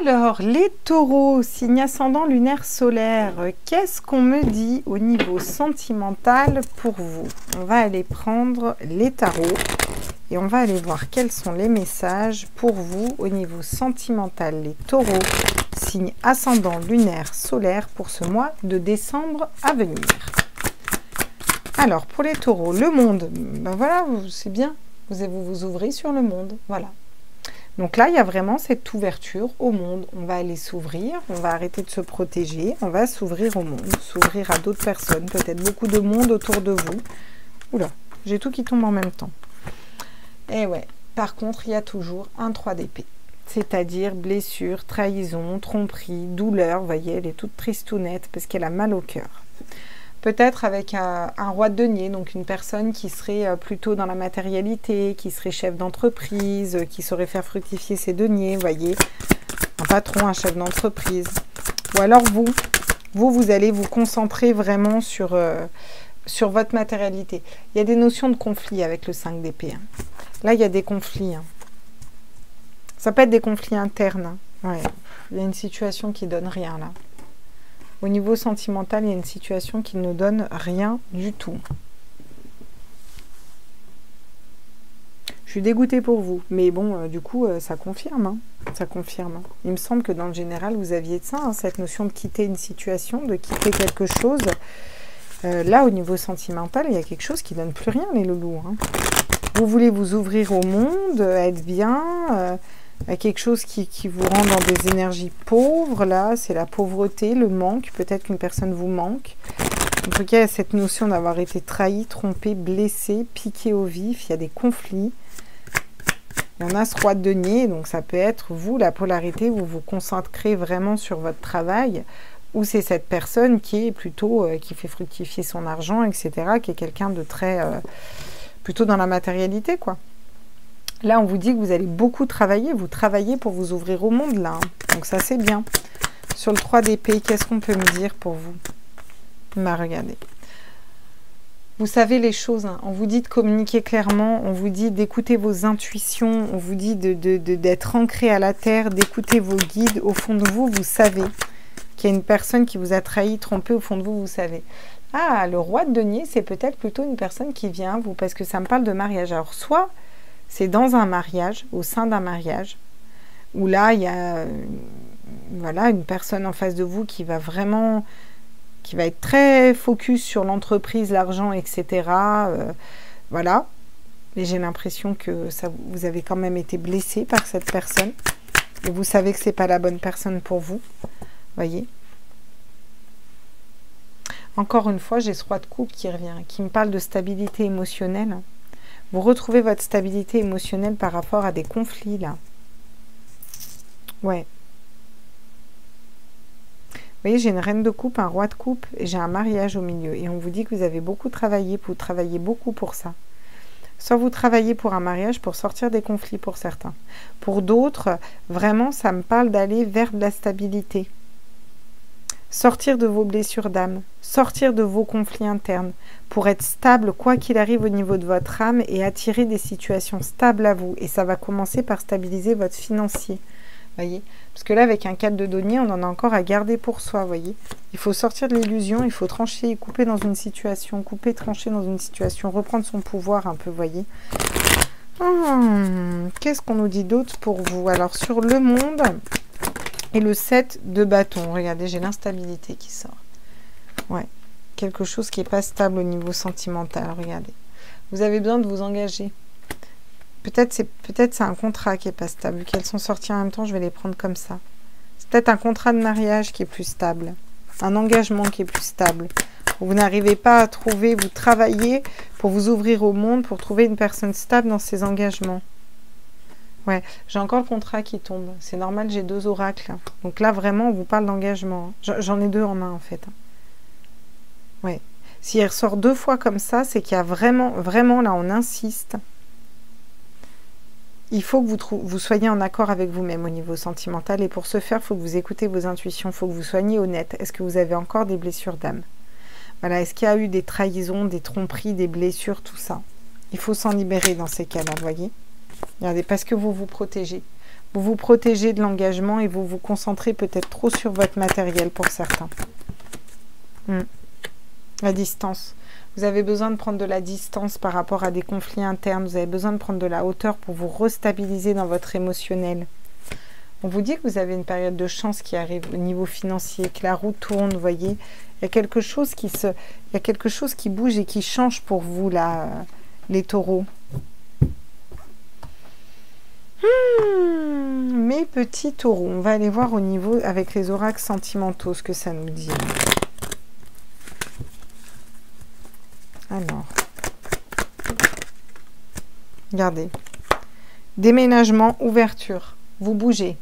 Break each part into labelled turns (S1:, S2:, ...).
S1: Alors, les taureaux, signe ascendant lunaire solaire, qu'est-ce qu'on me dit au niveau sentimental pour vous? On va aller prendre les tarots et on va aller voir quels sont les messages pour vous au niveau sentimental, les taureaux, signe ascendant lunaire solaire pour ce mois de décembre à venir. Alors, pour les taureaux, le monde, ben voilà, c'est bien, vous ouvrez sur le monde, voilà. Donc là, il y a vraiment cette ouverture au monde. On va aller s'ouvrir, on va arrêter de se protéger, on va s'ouvrir au monde, s'ouvrir à d'autres personnes, peut-être beaucoup de monde autour de vous. Oula, j'ai tout qui tombe en même temps. Et ouais, par contre, il y a toujours un 3 d'épée. C'est-à-dire blessure, trahison, tromperie, douleur. Vous voyez, elle est toute tristounette parce qu'elle a mal au cœur. Peut-être avec un roi de denier, donc une personne qui serait plutôt dans la matérialité, qui serait chef d'entreprise, qui saurait faire fructifier ses deniers, vous voyez. Un patron, un chef d'entreprise. Ou alors vous allez vous concentrer vraiment sur votre matérialité. Il y a des notions de conflit avec le 5 d'épée. Hein. Là, il y a des conflits. Hein. Ça peut être des conflits internes. Hein. Ouais. Il y a une situation qui donne rien là. Au niveau sentimental, il y a une situation qui ne donne rien du tout. Je suis dégoûtée pour vous. Mais bon, du coup, ça confirme. Hein. Ça confirme. Il me semble que dans le général, vous aviez de ça, hein, cette notion de quitter une situation, de quitter quelque chose. Là, au niveau sentimental, il y a quelque chose qui ne donne plus rien, les loulous. Hein. Vous voulez vous ouvrir au monde, être bien... quelque chose qui vous rend dans des énergies pauvres, là, c'est la pauvreté, le manque, peut-être qu'une personne vous manque. En tout cas, il y a cette notion d'avoir été trahi, trompé, blessé, piqué au vif, il y a des conflits. Il y en a ce roi de denier, donc ça peut être vous, la polarité, vous vous concentrez vraiment sur votre travail, ou c'est cette personne qui est plutôt, qui fait fructifier son argent, etc., qui est quelqu'un de très, plutôt dans la matérialité, quoi. Là, on vous dit que vous allez beaucoup travailler. Vous travaillez pour vous ouvrir au monde, là. Hein. Donc, ça, c'est bien. Sur le 3 d'épée, qu'est-ce qu'on peut me dire pour vous? Bah, regardez. Vous savez les choses. Hein. On vous dit de communiquer clairement. On vous dit d'écouter vos intuitions. On vous dit d'être ancré à la terre, d'écouter vos guides. Au fond de vous, vous savez qu'il y a une personne qui vous a trahi, trompé. Au fond de vous, vous savez. Ah, le roi de denier, c'est peut-être plutôt une personne qui vient à vous. Parce que ça me parle de mariage. Alors, soit... c'est dans un mariage, au sein d'un mariage, où là, il y a voilà, une personne en face de vous qui va vraiment, qui va être très focus sur l'entreprise, l'argent, etc. Voilà. Mais j'ai l'impression que ça, vous avez quand même été blessé par cette personne. Et vous savez que ce n'est pas la bonne personne pour vous. Voyez. Encore une fois, j'ai ce roi de coupe qui revient, qui me parle de stabilité émotionnelle. Vous retrouvez votre stabilité émotionnelle par rapport à des conflits, là. Ouais. Vous voyez, j'ai une reine de coupe, un roi de coupe, et j'ai un mariage au milieu. Et on vous dit que vous avez beaucoup travaillé, vous travaillez beaucoup pour ça. Soit vous travaillez pour un mariage, pour sortir des conflits pour certains. Pour d'autres, vraiment, ça me parle d'aller vers de la stabilité. Sortir de vos blessures d'âme, sortir de vos conflits internes, pour être stable, quoi qu'il arrive au niveau de votre âme, et attirer des situations stables à vous. Et ça va commencer par stabiliser votre financier. Voyez, parce que là, avec un 4 de denier, on en a encore à garder pour soi, voyez. Il faut sortir de l'illusion, il faut trancher, couper dans une situation, couper, trancher dans une situation, reprendre son pouvoir un peu, voyez. Qu'est-ce qu'on nous dit d'autre pour vous? Alors, sur le monde... et le 7 de bâton. Regardez, j'ai l'instabilité qui sort. Ouais. Quelque chose qui n'est pas stable au niveau sentimental. Regardez. Vous avez besoin de vous engager. Peut-être c'est un contrat qui n'est pas stable. Vu qu'elles sont sorties en même temps, je vais les prendre comme ça. C'est peut-être un contrat de mariage qui est plus stable. Un engagement qui est plus stable. Vous n'arrivez pas à trouver, vous travaillez pour vous ouvrir au monde, pour trouver une personne stable dans ses engagements. Ouais, j'ai encore le contrat qui tombe. C'est normal, j'ai 2 oracles. Donc là, vraiment, on vous parle d'engagement. J'en ai 2 en main, en fait. Ouais. Si elle ressort 2 fois comme ça, c'est qu'il y a vraiment, vraiment, là, on insiste. Il faut que vous soyez en accord avec vous-même au niveau sentimental. Et pour ce faire, il faut que vous écoutez vos intuitions. Il faut que vous soyez honnête. Est-ce que vous avez encore des blessures d'âme? Voilà, est-ce qu'il y a eu des trahisons, des tromperies, des blessures, tout ça? Il faut s'en libérer dans ces cas-là, vous voyez? Regardez, parce que vous vous protégez. Vous vous protégez de l'engagement et vous vous concentrez peut-être trop sur votre matériel pour certains. La distance. Vous avez besoin de prendre de la distance par rapport à des conflits internes. Vous avez besoin de prendre de la hauteur pour vous restabiliser dans votre émotionnel. On vous dit que vous avez une période de chance qui arrive au niveau financier, que la roue tourne, vous voyez. Il y a quelque chose qui bouge et qui change pour vous, là, les taureaux. Mes petits taureaux, on va aller voir au niveau, avec les oracles sentimentaux, ce que ça nous dit. Alors, regardez. Déménagement, ouverture. Vous bougez.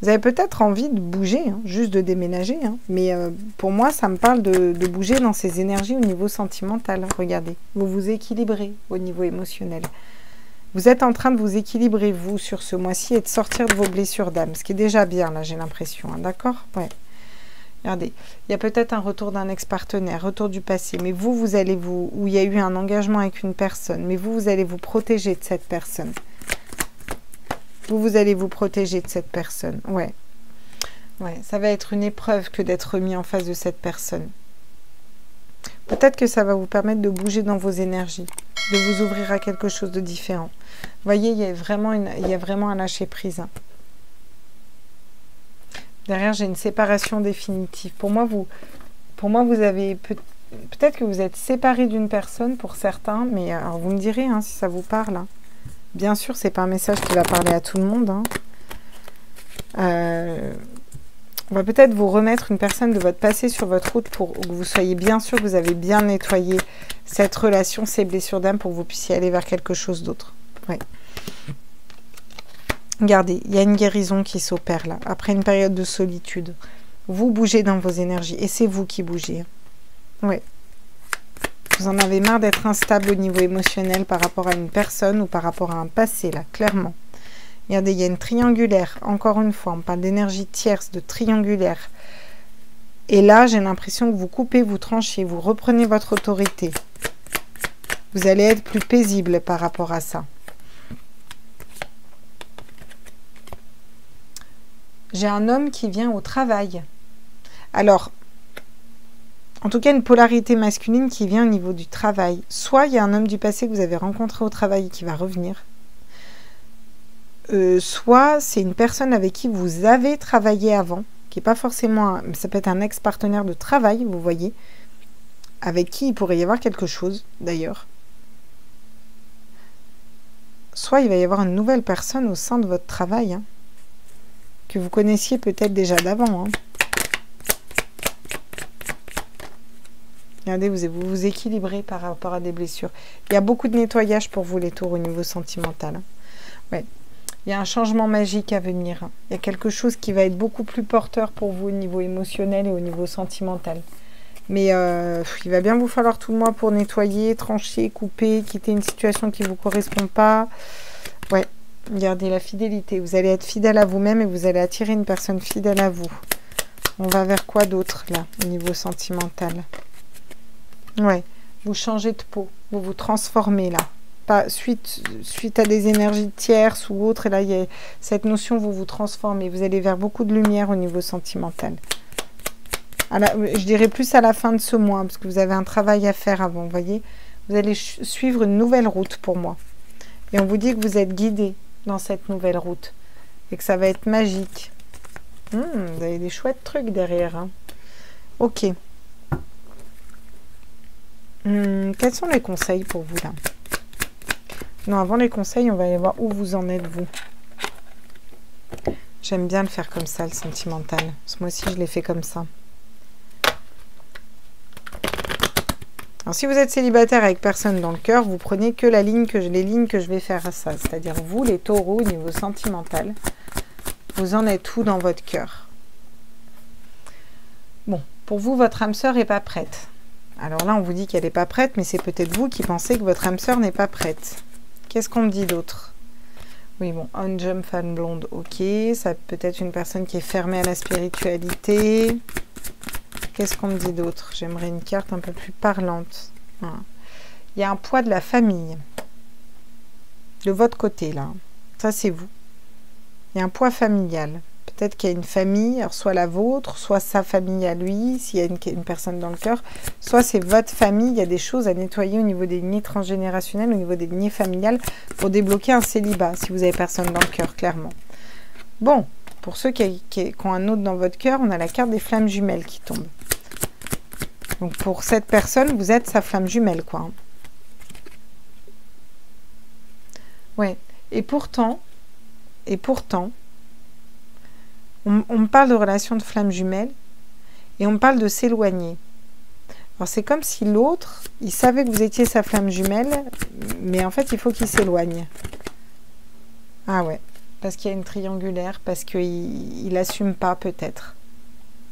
S1: Vous avez peut-être envie de bouger, hein, juste de déménager. Hein, mais pour moi, ça me parle de bouger dans ces énergies au niveau sentimental. Regardez, vous vous équilibrez au niveau émotionnel. Vous êtes en train de vous équilibrer, vous, sur ce mois-ci et de sortir de vos blessures d'âme. Ce qui est déjà bien, là, j'ai l'impression. Hein, d'accord? Ouais. Regardez, il y a peut-être un retour d'un ex-partenaire, retour du passé. Mais vous allez où il y a eu un engagement avec une personne. Mais vous allez vous protéger de cette personne. Vous allez vous protéger de cette personne. Ouais. Ouais, ça va être une épreuve que d'être mis en face de cette personne. Peut-être que ça va vous permettre de bouger dans vos énergies, de vous ouvrir à quelque chose de différent. Vous voyez, il y a vraiment un lâcher-prise. Hein. Derrière, j'ai une séparation définitive. Pour moi, vous avez... Peut-être que vous êtes séparés d'une personne pour certains, mais alors vous me direz hein, si ça vous parle. Hein. Bien sûr, c'est pas un message qui va parler à tout le monde. Hein. On va peut-être vous remettre une personne de votre passé sur votre route pour que vous soyez bien sûr que vous avez bien nettoyé cette relation, ces blessures d'âme pour que vous puissiez aller vers quelque chose d'autre. Ouais. Regardez, il y a une guérison qui s'opère là, après une période de solitude. Vous bougez dans vos énergies et c'est vous qui bougez. Oui. Vous en avez marre d'être instable au niveau émotionnel par rapport à une personne ou par rapport à un passé, là, clairement. Regardez, il y a une triangulaire. Encore une fois, on parle d'énergie tierce, de triangulaire. Et là, j'ai l'impression que vous coupez, vous tranchez, vous reprenez votre autorité. Vous allez être plus paisible par rapport à ça. J'ai un homme qui vient au travail. Alors... En tout cas, une polarité masculine qui vient au niveau du travail. Soit il y a un homme du passé que vous avez rencontré au travail qui va revenir. Soit c'est une personne avec qui vous avez travaillé avant, qui n'est pas forcément... ça peut être un ex-partenaire de travail, vous voyez, avec qui il pourrait y avoir quelque chose, d'ailleurs. Soit il va y avoir une nouvelle personne au sein de votre travail, hein, que vous connaissiez peut-être déjà d'avant, hein. Regardez, vous vous équilibrez par rapport à des blessures. Il y a beaucoup de nettoyage pour vous, les taureaux, au niveau sentimental. Ouais. Il y a un changement magique à venir. Il y a quelque chose qui va être beaucoup plus porteur pour vous au niveau émotionnel et au niveau sentimental. Mais il va bien vous falloir tout le mois pour nettoyer, trancher, couper, quitter une situation qui ne vous correspond pas. Ouais, gardez la fidélité. Vous allez être fidèle à vous-même et vous allez attirer une personne fidèle à vous. On va vers quoi d'autre, là, au niveau sentimental ? Ouais, vous changez de peau, vous vous transformez là. Pas suite à des énergies tierces ou autres, et là il y a cette notion, vous vous transformez. Vous allez vers beaucoup de lumière au niveau sentimental. Je dirais plus à la fin de ce mois, parce que vous avez un travail à faire avant, vous voyez. Vous allez suivre une nouvelle route pour moi. Et on vous dit que vous êtes guidé dans cette nouvelle route. Et que ça va être magique. Vous avez des chouettes trucs derrière. Hein. Ok. Quels sont les conseils pour vous là? Non, avant les conseils, on va aller voir où vous en êtes vous. J'aime bien le faire comme ça, le sentimental. Ce mois-ci, je l'ai fait comme ça. Alors, si vous êtes célibataire avec personne dans le cœur, vous prenez que les lignes que je vais faire à ça. C'est-à-dire vous, les taureaux, au niveau sentimental, vous en êtes où dans votre cœur? Bon, pour vous, votre âme sœur n'est pas prête. Alors là, on vous dit qu'elle n'est pas prête, mais c'est peut-être vous qui pensez que votre âme sœur n'est pas prête. Qu'est-ce qu'on me dit d'autre? Oui, bon, on jump fan blonde, ok. Ça peut être une personne qui est fermée à la spiritualité. Qu'est-ce qu'on me dit d'autre? J'aimerais une carte un peu plus parlante. Voilà. Il y a un poids de la famille. De votre côté, là. Ça, c'est vous. Il y a un poids familial. Peut-être qu'il y a une famille, alors soit la vôtre, soit sa famille à lui, s'il y a une personne dans le cœur, soit c'est votre famille. Il y a des choses à nettoyer au niveau des lignées transgénérationnelles, au niveau des lignées familiales, pour débloquer un célibat, si vous avez personne dans le cœur, clairement. Bon, pour ceux qui ont un autre dans votre cœur, on a la carte des flammes jumelles qui tombe. Donc pour cette personne, vous êtes sa flamme jumelle, quoi. Ouais. Et pourtant, on me parle de relation de flamme jumelle et on me parle de s'éloigner. Alors c'est comme si l'autre, il savait que vous étiez sa flamme jumelle, mais en fait il faut qu'il s'éloigne. Ah ouais, parce qu'il y a une triangulaire, parce qu'il n'assume pas peut-être.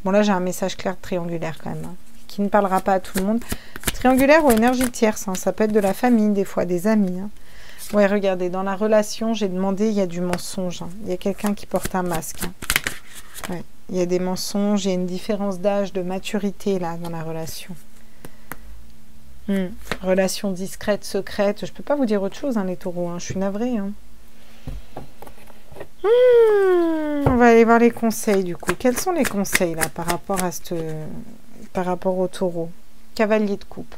S1: Bon là j'ai un message clair de triangulaire quand même, hein, qui ne parlera pas à tout le monde. Triangulaire ou énergie tierce, hein, ça peut être de la famille des fois, des amis. Hein. Ouais, regardez, dans la relation, j'ai demandé, il y a du mensonge. Hein. Il y a quelqu'un qui porte un masque. Hein. Ouais. Il y a des mensonges, il y a une différence d'âge, de maturité là dans la relation. Relation discrète, secrète. Je peux pas vous dire autre chose, hein, les taureaux. Hein. Je suis navrée. Hein. On va aller voir les conseils du coup. Quels sont les conseils là par rapport au taureau? Cavalier de coupe.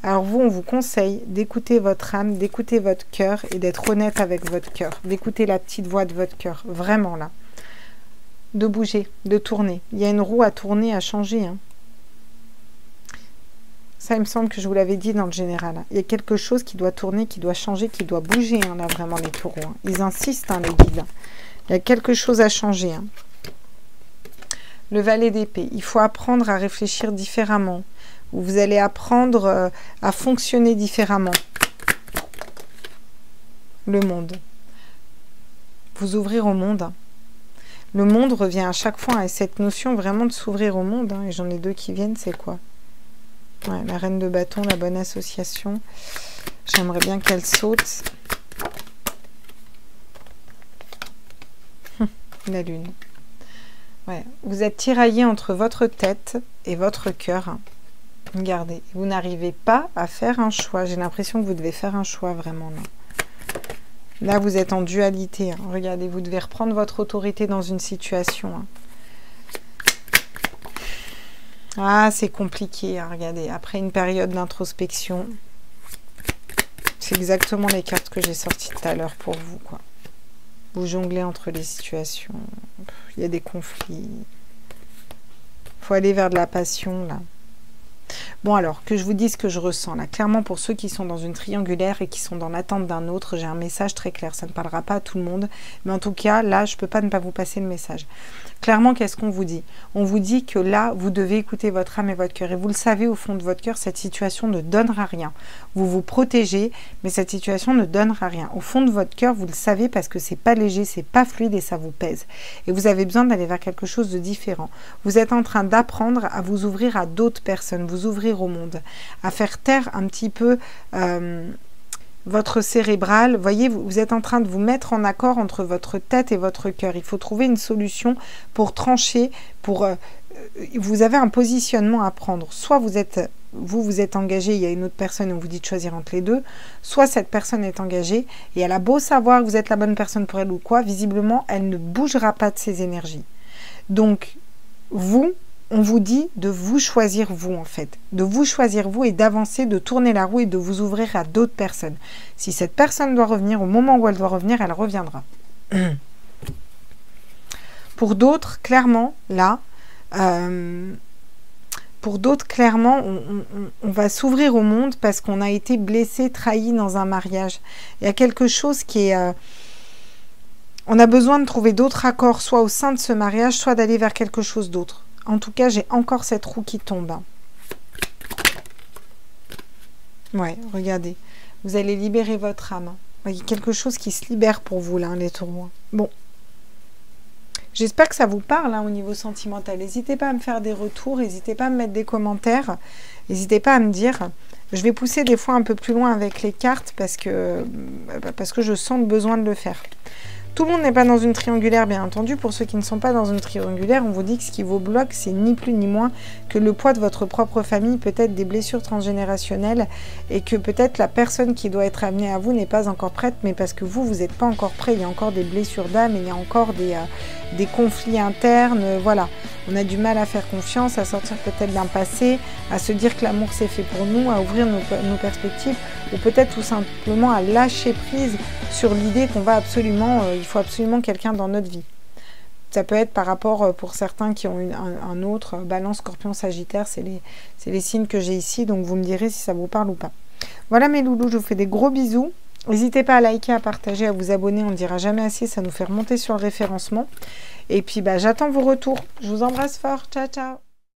S1: Alors vous, on vous conseille d'écouter votre âme, d'écouter votre cœur et d'être honnête avec votre cœur. D'écouter la petite voix de votre cœur. Vraiment là. De bouger, de tourner. Il y a une roue à tourner, à changer. Hein. Ça, il me semble que je vous l'avais dit dans le général. Hein. Il y a quelque chose qui doit tourner, qui doit changer, qui doit bouger, hein, là, vraiment, les taureaux. Hein. Ils insistent, hein, les guides. Il y a quelque chose à changer. Hein. Le valet d'épée. Il faut apprendre à réfléchir différemment. Vous allez apprendre à fonctionner différemment. Le monde. Vous ouvrir au monde. Hein. Le monde revient à chaque fois à cette notion vraiment de s'ouvrir au monde. Hein, et j'en ai deux qui viennent, c'est quoi? Ouais, la reine de bâton, la bonne association. J'aimerais bien qu'elle saute. La lune. Ouais, vous êtes tiraillé entre votre tête et votre cœur. Regardez, vous n'arrivez pas à faire un choix. J'ai l'impression que vous devez faire un choix vraiment là. Là, vous êtes en dualité. Hein. Regardez, vous devez reprendre votre autorité dans une situation. Hein. Ah, c'est compliqué. Hein, regardez, après une période d'introspection, c'est exactement les cartes que j'ai sorties tout à l'heure pour vous. Quoi. Vous jonglez entre les situations. Il y a des conflits. Il faut aller vers de la passion, là. Bon alors, que je vous dise ce que je ressens là. Clairement, pour ceux qui sont dans une triangulaire et qui sont dans l'attente d'un autre, j'ai un message très clair. Ça ne parlera pas à tout le monde. Mais en tout cas, là, je ne peux pas ne pas vous passer le message. Clairement, qu'est-ce qu'on vous dit? On vous dit que là, vous devez écouter votre âme et votre cœur. Et vous le savez, au fond de votre cœur, cette situation ne donnera rien. Vous vous protégez, mais cette situation ne donnera rien. Au fond de votre cœur, vous le savez parce que c'est pas léger, c'est pas fluide et ça vous pèse. Et vous avez besoin d'aller vers quelque chose de différent. Vous êtes en train d'apprendre à vous ouvrir à d'autres personnes, vous ouvrir au monde, à faire taire un petit peu votre cérébral. Voyez, vous êtes en train de vous mettre en accord entre votre tête et votre cœur. Il faut trouver une solution pour trancher, pour vous avez un positionnement à prendre. Soit vous êtes engagé, il y a une autre personne et on vous dit de choisir entre les deux, soit cette personne est engagée et elle a beau savoir que vous êtes la bonne personne pour elle ou quoi, visiblement elle ne bougera pas de ses énergies. Donc on vous dit de vous choisir vous en fait, de vous choisir vous et d'avancer, de tourner la roue et de vous ouvrir à d'autres personnes. Si cette personne doit revenir, au moment où elle doit revenir, elle reviendra. Pour d'autres, clairement, là, pour d'autres, clairement, on va s'ouvrir au monde parce qu'on a été blessé, trahi dans un mariage. Il y a quelque chose qui est... on a besoin de trouver d'autres accords, soit au sein de ce mariage, soit d'aller vers quelque chose d'autre. En tout cas, j'ai encore cette roue qui tombe. Ouais, regardez. Vous allez libérer votre âme. Il y a quelque chose qui se libère pour vous, là, les taureaux. Bon. J'espère que ça vous parle au niveau sentimental. N'hésitez pas à me faire des retours, n'hésitez pas à me mettre des commentaires, n'hésitez pas à me dire. Je vais pousser des fois un peu plus loin avec les cartes parce que je sens le besoin de le faire. Tout le monde n'est pas dans une triangulaire, bien entendu. Pour ceux qui ne sont pas dans une triangulaire, on vous dit que ce qui vous bloque, c'est ni plus ni moins que le poids de votre propre famille, peut-être des blessures transgénérationnelles, et que peut-être la personne qui doit être amenée à vous n'est pas encore prête, mais parce que vous n'êtes pas encore prêt. Il y a encore des blessures d'âme, il y a encore des conflits internes, voilà. On a du mal à faire confiance, à sortir peut-être d'un passé, à se dire que l'amour c'est fait pour nous, à ouvrir nos perspectives, ou peut-être tout simplement à lâcher prise sur l'idée qu'on va absolument, il faut absolument quelqu'un dans notre vie. Ça peut être par rapport, pour certains qui ont un autre, Balance, Scorpion, Sagittaire, c'est les signes que j'ai ici, donc vous me direz si ça vous parle ou pas. Voilà mes loulous, je vous fais des gros bisous. N'hésitez pas à liker, à partager, à vous abonner, on ne dira jamais assez, ça nous fait remonter sur le référencement. Et puis, j'attends vos retours. Je vous embrasse fort. Ciao, ciao.